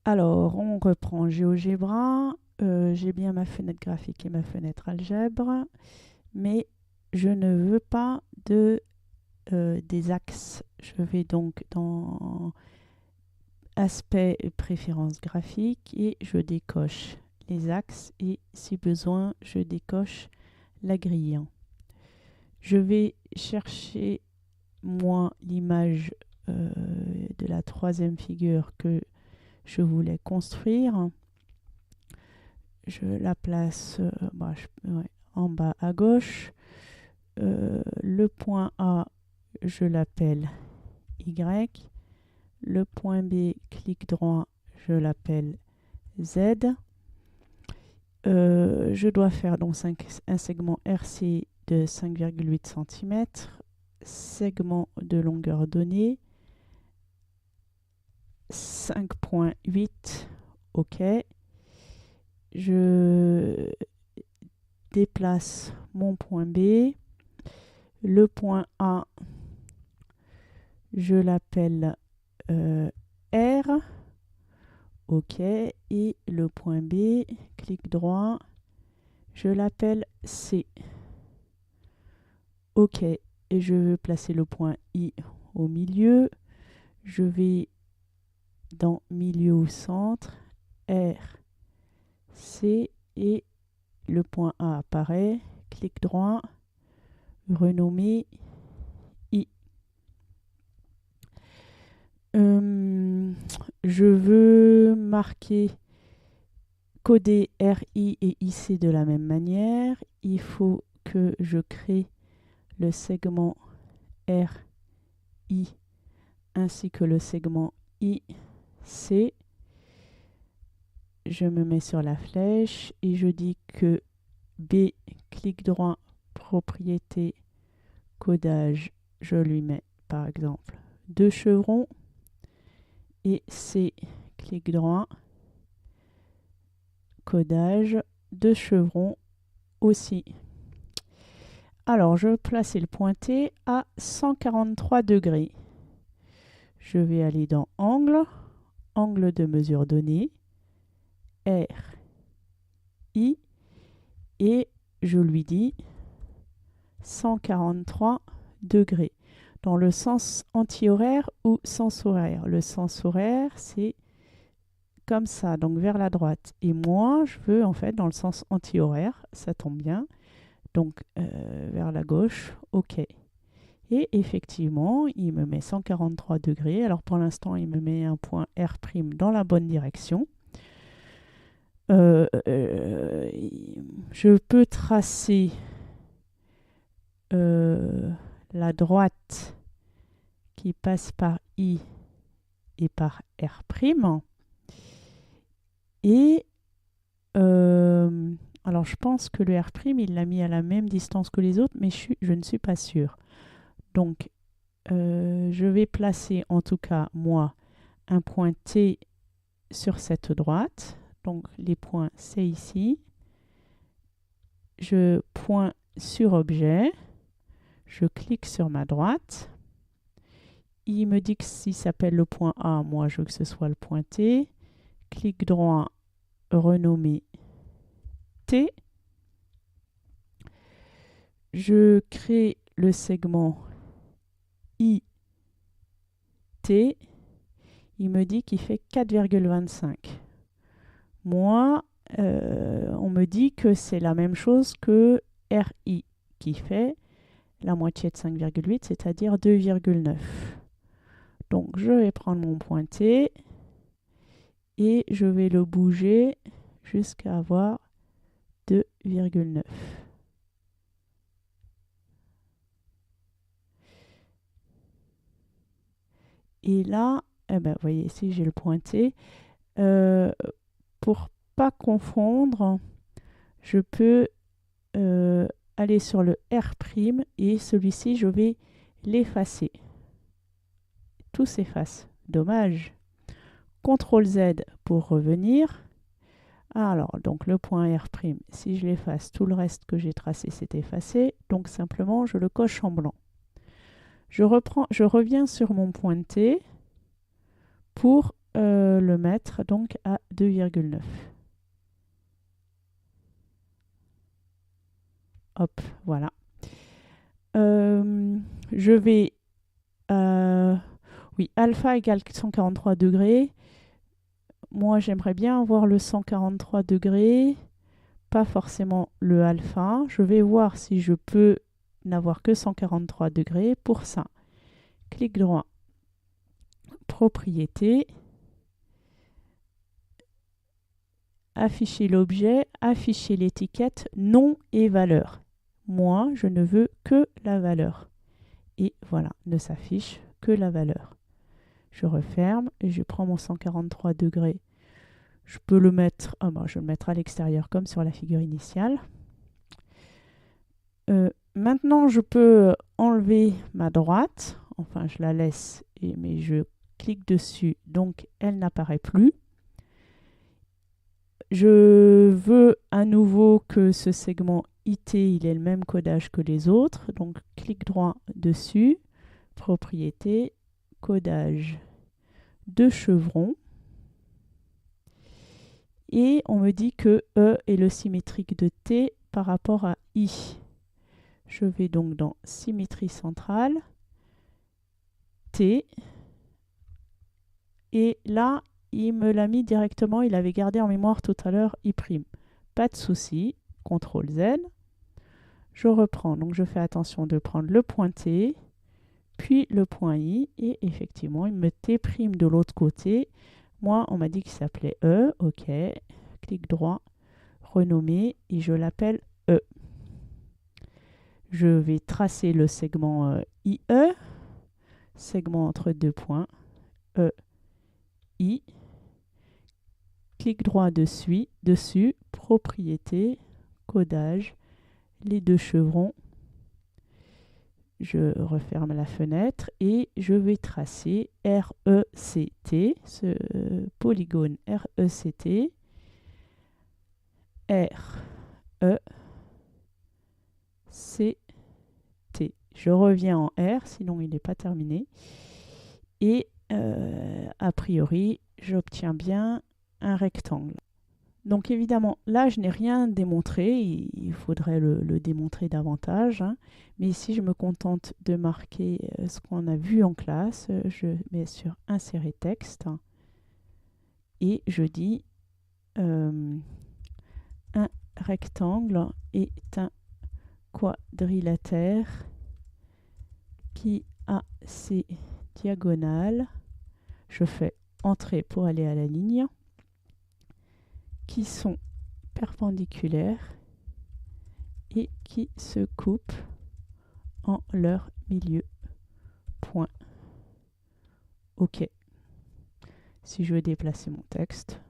Alors, on reprend GeoGebra. J'ai bien ma fenêtre graphique et ma fenêtre algèbre, mais je ne veux pas des axes. Je vais donc dans Aspect et préférences graphiques et je décoche les axes et si besoin, je décoche la grille. Je vais chercher moi l'image de la troisième figure que je voulais construire. Je la place ouais, en bas à gauche. Le point A, je l'appelle Y. Le point B, clic droit, je l'appelle Z. Je dois faire donc un segment RC de 5,8 cm, segment de longueur donnée, 5,8, OK. Je déplace mon point B. Le point A, je l'appelle R. OK. Et le point B, clic droit, je l'appelle C. OK. Et je veux placer le point I au milieu. Je vais dans milieu au centre, R, C et le point A apparaît. Clic droit, renommer I. Je veux marquer, coder RI et IC de la même manière. Il faut que je crée le segment RI ainsi que le segment IC. Je me mets sur la flèche et je dis que B, clic droit, propriété, codage, je lui mets par exemple 2 chevrons et C, clic droit, codage, 2 chevrons aussi. Alors, je vais placer le pointé à 143 degrés. Je vais aller dans Angle, angle de mesure donnée, R, I, et je lui dis 143 degrés. Dans le sens anti-horaire ou sens horaire. Le sens horaire, c'est comme ça, donc vers la droite. Et moi, je veux en fait dans le sens anti-horaire, ça tombe bien. Donc vers la gauche, OK. Et effectivement, il me met 143 degrés. Alors pour l'instant, il me met un point R' dans la bonne direction. Je peux tracer la droite qui passe par I et par R'. Et alors je pense que le R', il l'a mis à la même distance que les autres, mais je ne suis pas sûre. Donc je vais placer en tout cas, moi, un point T sur cette droite. Donc les points, c'est ici. Je pointe sur objet. Je clique sur ma droite. Il me dit que s'il s'appelle le point A, moi je veux que ce soit le point T. Clic droit, renommer T. Je crée le segment IT. Il me dit qu'il fait 4,25. Moi, on me dit que c'est la même chose que RI qui fait la moitié de 5,8, c'est-à-dire 2,9. Donc je vais prendre mon pointé et je vais le bouger jusqu'à avoir 2,9. Et là, eh ben, vous voyez ici, j'ai le pointé. Pour pas confondre, je peux aller sur le R' et celui-ci, je vais l'effacer. Tout s'efface. Dommage. CTRL Z pour revenir. Alors, donc le point R', si je l'efface, tout le reste que j'ai tracé s'est effacé. Donc simplement, je le coche en blanc. Je reviens sur mon pointé pour le mettre donc à 2,9. Hop, voilà. Je vais... oui, alpha égale 143 degrés. Moi, j'aimerais bien avoir le 143 degrés, pas forcément le alpha. Je vais voir si je peux n'avoir que 143 degrés. Pour ça, clic droit, propriété, afficher l'objet, afficher l'étiquette, nom et valeur. Moi, je ne veux que la valeur. Et voilà, ne s'affiche que la valeur. Je referme et je prends mon 143 degrés. Je peux le mettre, je vais le mettre à l'extérieur comme sur la figure initiale. Maintenant, je peux enlever ma droite. Enfin, je la laisse, mais je clique dessus, donc elle n'apparaît plus. Je veux à nouveau que ce segment IT il ait le même codage que les autres. Donc, clic droit dessus, propriété, codage de chevron. Et on me dit que E est le symétrique de T par rapport à I. Je vais donc dans symétrie centrale, T. Et là, il me l'a mis directement, il avait gardé en mémoire tout à l'heure I'. Pas de souci, CTRL Z. Je reprends, donc je fais attention de prendre le point T, puis le point I, et effectivement, il me T' de l'autre côté. Moi, on m'a dit qu'il s'appelait E, ok, clic droit, renommer, et je l'appelle E. Je vais tracer le segment IE, segment entre deux points, E, I, clic droit dessus, propriété, codage, les deux chevrons. Je referme la fenêtre et je vais tracer RECT, ce polygone RECT, RECT. Je reviens en R, sinon il n'est pas terminé. Et a priori, j'obtiens bien un rectangle. Donc évidemment, là, je n'ai rien démontré. Il faudrait le démontrer davantage. Hein. Mais ici, je me contente de marquer ce qu'on a vu en classe. Je mets sur Insérer texte. Et je dis un rectangle est un quadrilatère qui a ses diagonales. Je fais Entrée pour aller à la ligne. Qui sont perpendiculaires et qui se coupent en leur milieu. Point. OK. Si je veux déplacer mon texte,